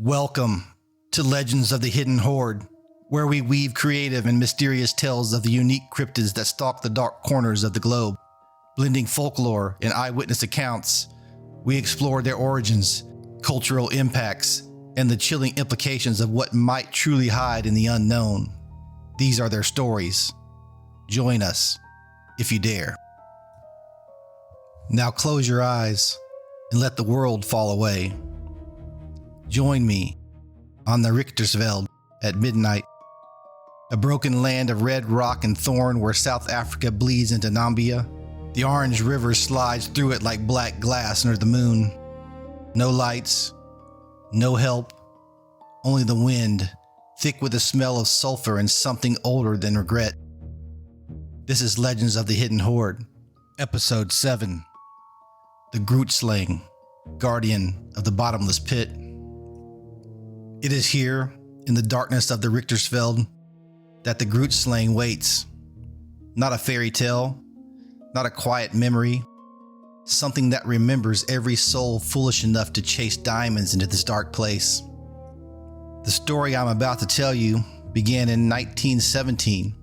Welcome to Legends of the Hidden Horde, where we weave creative and mysterious tales of the unique cryptids that stalk the dark corners of the globe. Blending folklore and eyewitness accounts, we explore their origins, cultural impacts, and the chilling implications of what might truly hide in the unknown. These are their stories. Join us, if you dare. Now close your eyes and let the world fall away. Join me on the Richtersveld at midnight, a broken land of red rock and thorn where South Africa bleeds into Namibia. The orange river slides through it like black glass under the moon. No lights, no help, only the wind, thick with the smell of sulfur and something older than regret. This is Legends of the Hidden Horde, Episode 7, The Grootslang, Guardian of the Bottomless Pit. It is here, in the darkness of the Richtersveld, that the Grootslang waits. Not a fairy tale, not a quiet memory, something that remembers every soul foolish enough to chase diamonds into this dark place. The story I'm about to tell you began in 1917,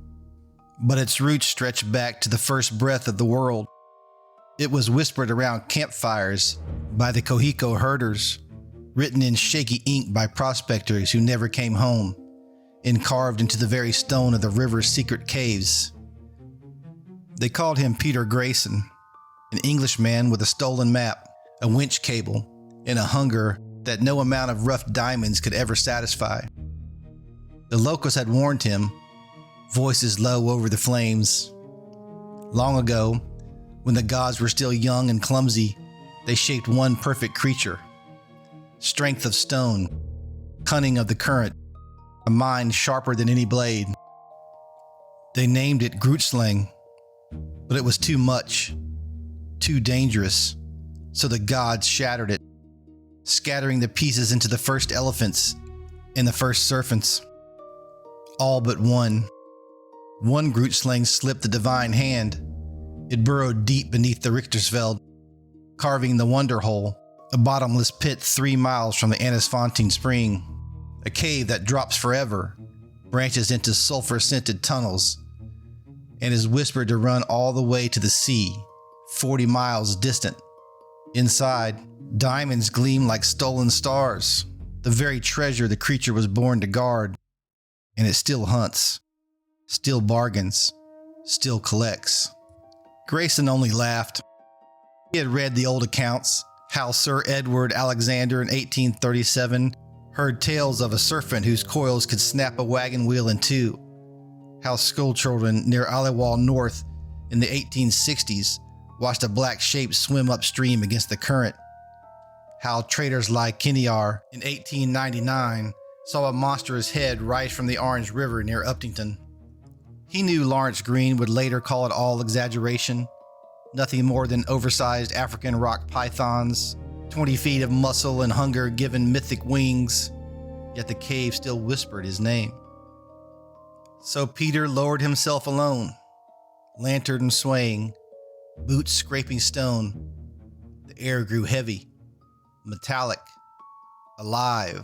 but its roots stretch back to the first breath of the world. It was whispered around campfires by the Kohiko herders, written in shaky ink by prospectors who never came home, and carved into the very stone of the river's secret caves. They called him Peter Grayson, an Englishman with a stolen map, a winch cable, and a hunger that no amount of rough diamonds could ever satisfy. The locals had warned him, voices low over the flames. Long ago, when the gods were still young and clumsy, they shaped one perfect creature. Strength of stone, cunning of the current, a mind sharper than any blade. They named it Grootslang, but it was too much, too dangerous, so the gods shattered it, scattering the pieces into the first elephants and the first serpents. All but one. One Grootslang slipped the divine hand. It burrowed deep beneath the Richtersveld, carving the Wonder Hole, a bottomless pit 3 miles from the Annisfontein Spring, a cave that drops forever, branches into sulfur-scented tunnels, and is whispered to run all the way to the sea, 40 miles distant. Inside, diamonds gleam like stolen stars, the very treasure the creature was born to guard. And it still hunts, still bargains, still collects. Grayson only laughed. He had read the old accounts, how Sir Edward Alexander in 1837 heard tales of a serpent whose coils could snap a wagon wheel in two, how schoolchildren near Aliwal North in the 1860s watched a black shape swim upstream against the current, how traders like Kiniar in 1899 saw a monstrous head rise from the Orange River near Uptington. He knew Lawrence Green would later call it all exaggeration, nothing more than oversized African rock pythons, 20 feet of muscle and hunger given mythic wings, yet the cave still whispered his name. So Peter lowered himself alone, lantern swaying, boots scraping stone. The air grew heavy, metallic, alive.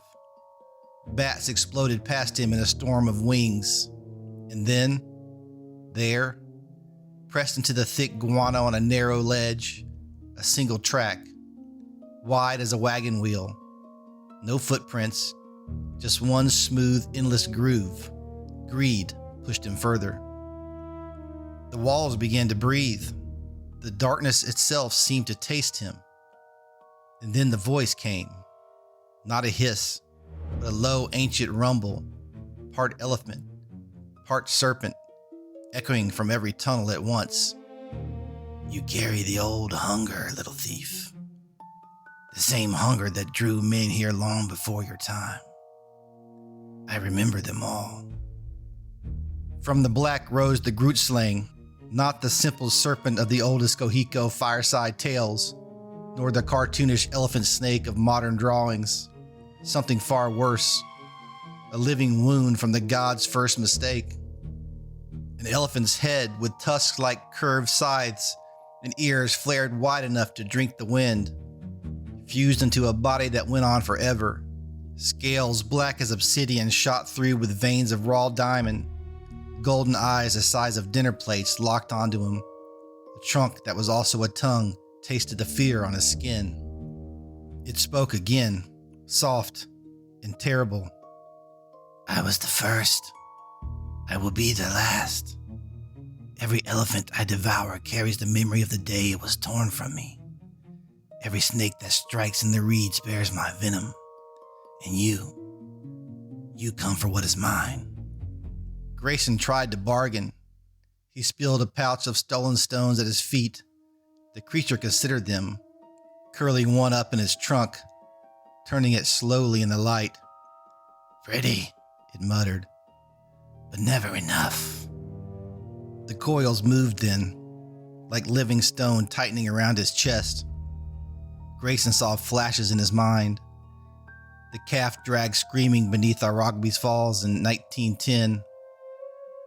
Bats exploded past him in a storm of wings. And then, there, pressed into the thick guano on a narrow ledge, a single track, wide as a wagon wheel. No footprints, just one smooth, endless groove. Greed pushed him further. The walls began to breathe. The darkness itself seemed to taste him. And then the voice came. Not a hiss, but a low, ancient rumble, part elephant, part serpent, echoing from every tunnel at once. You carry the old hunger, little thief. The same hunger that drew men here long before your time. I remember them all. From the black rose the Grootslang, not the simple serpent of the oldest Kohiko fireside tales, nor the cartoonish elephant snake of modern drawings. Something far worse, a living wound from the gods' first mistake. An elephant's head with tusks like curved scythes and ears flared wide enough to drink the wind, fused into a body that went on forever, Scales black as obsidian shot through with veins of raw diamond. Golden eyes the size of dinner plates locked onto him. A trunk that was also a tongue tasted the fear on his skin. It spoke again, soft and terrible. I was the first. I will be the last. Every elephant I devour carries the memory of the day it was torn from me. Every snake that strikes in the reeds bears my venom. And you come for what is mine. Grayson tried to bargain. He spilled a pouch of stolen stones at his feet. The creature considered them, curling one up in his trunk, turning it slowly in the light. Pretty, it muttered, but never enough. The coils moved then, like living stone tightening around his chest. Grayson saw flashes in his mind. The calf dragged screaming beneath Arogby's Falls in 1910.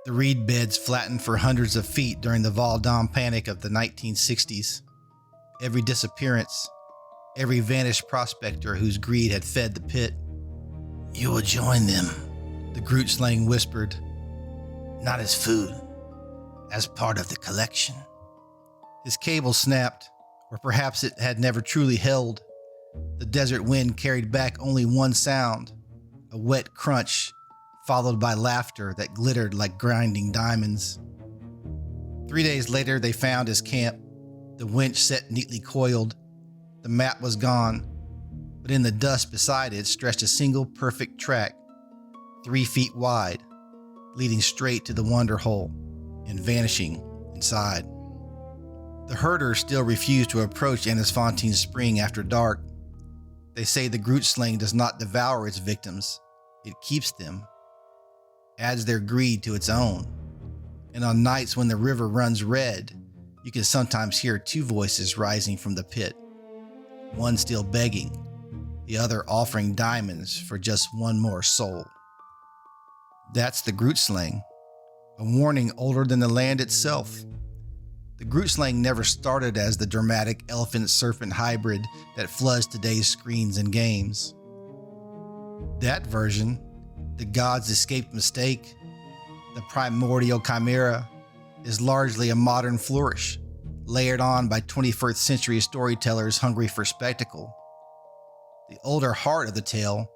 The reed beds flattened for hundreds of feet during the Valdam Panic of the 1960s. Every disappearance, every vanished prospector whose greed had fed the pit. You will join them, the Grootslang whispered. Not as food, as part of the collection. His cable snapped, or perhaps it had never truly held. The desert wind carried back only one sound, a wet crunch, followed by laughter that glittered like grinding diamonds. 3 days later, they found his camp, the winch set neatly coiled. The map was gone, but in the dust beside it stretched a single perfect track, 3 feet wide, leading straight to the Wonder Hole and vanishing inside. The herders still refuse to approach Annisfontein Spring after dark. They say the Grootslang does not devour its victims, it keeps them, adds their greed to its own. And on nights when the river runs red, you can sometimes hear 2 voices rising from the pit. One still begging, the other offering diamonds for just one more soul. That's the Grootslang, a warning older than the land itself. The Grootslang never started as the dramatic elephant-serpent hybrid that floods today's screens and games. That version, the god's escaped mistake, the primordial chimera, is largely a modern flourish, layered on by 21st century storytellers hungry for spectacle. The older heart of the tale,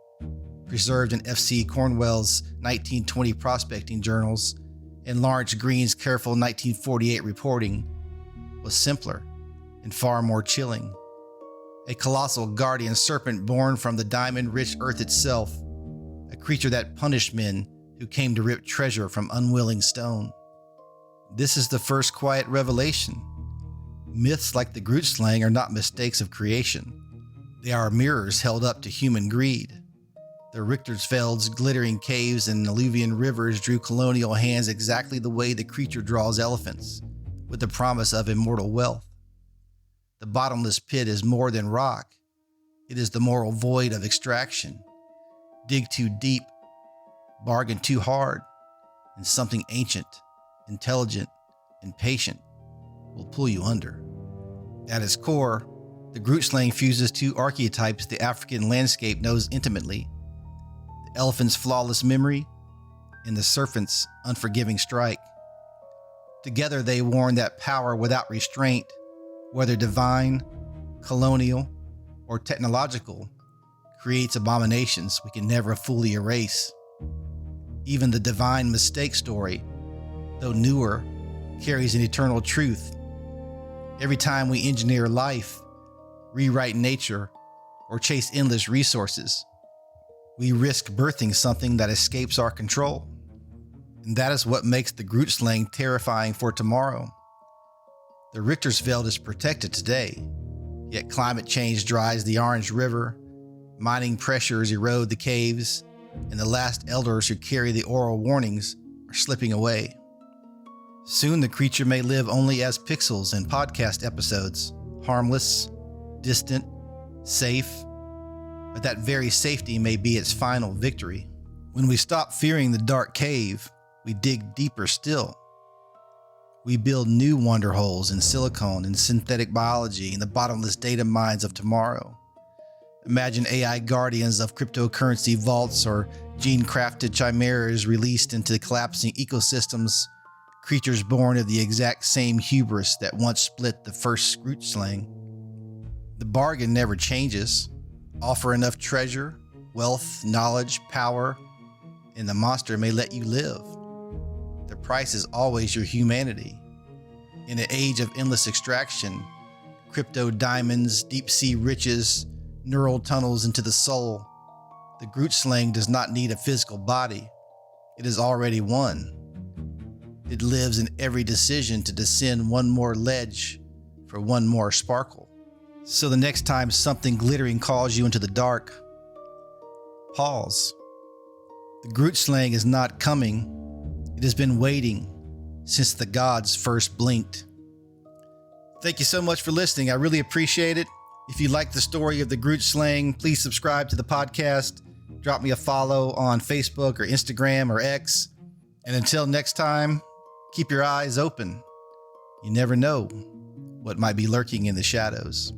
preserved in F.C. Cornwell's 1920 prospecting journals and Lawrence Green's careful 1948 reporting, was simpler and far more chilling. A colossal guardian serpent born from the diamond-rich earth itself, a creature that punished men who came to rip treasure from unwilling stone. This is the first quiet revelation. Myths like the Grootslang are not mistakes of creation. They are mirrors held up to human greed. The Richtersveld's glittering caves and alluvian rivers drew colonial hands exactly the way the creature draws elephants, with the promise of immortal wealth. The bottomless pit is more than rock. It is the moral void of extraction. Dig too deep, bargain too hard, and something ancient, intelligent, and patient will pull you under. At its core, the Grootslang fuses 2 archetypes the African landscape knows intimately: the elephant's flawless memory and the serpent's unforgiving strike. Together they warn that power without restraint, whether divine, colonial, or technological, creates abominations we can never fully erase. Even the divine mistake story, though newer, carries an eternal truth. Every time we engineer life, rewrite nature, or chase endless resources, we risk birthing something that escapes our control. And that is what makes the Grootslang terrifying for tomorrow. The Richtersveld is protected today, yet climate change dries the Orange River, mining pressures erode the caves, and the last elders who carry the oral warnings are slipping away. Soon the creature may live only as pixels in podcast episodes, harmless, distant, safe, but that very safety may be its final victory. When we stop fearing the dark cave, we dig deeper still. We build new wonder holes in silicone and synthetic biology in the bottomless data mines of tomorrow. Imagine AI guardians of cryptocurrency vaults or gene-crafted chimeras released into collapsing ecosystems, creatures born of the exact same hubris that once split the first Grootslang. The bargain never changes. Offer enough treasure, wealth, knowledge, power, and the monster may let you live. The price is always your humanity. In an age of endless extraction, crypto diamonds, deep-sea riches, neural tunnels into the soul, the Grootslang does not need a physical body. It is already one. It lives in every decision to descend one more ledge for one more sparkle. So the next time something glittering calls you into the dark, pause. The Grootslang is not coming. It has been waiting since the gods first blinked. Thank you so much for listening. I really appreciate it. If you like the story of the Grootslang, please subscribe to the podcast. Drop me a follow on Facebook or Instagram or X. And until next time, keep your eyes open. You never know what might be lurking in the shadows.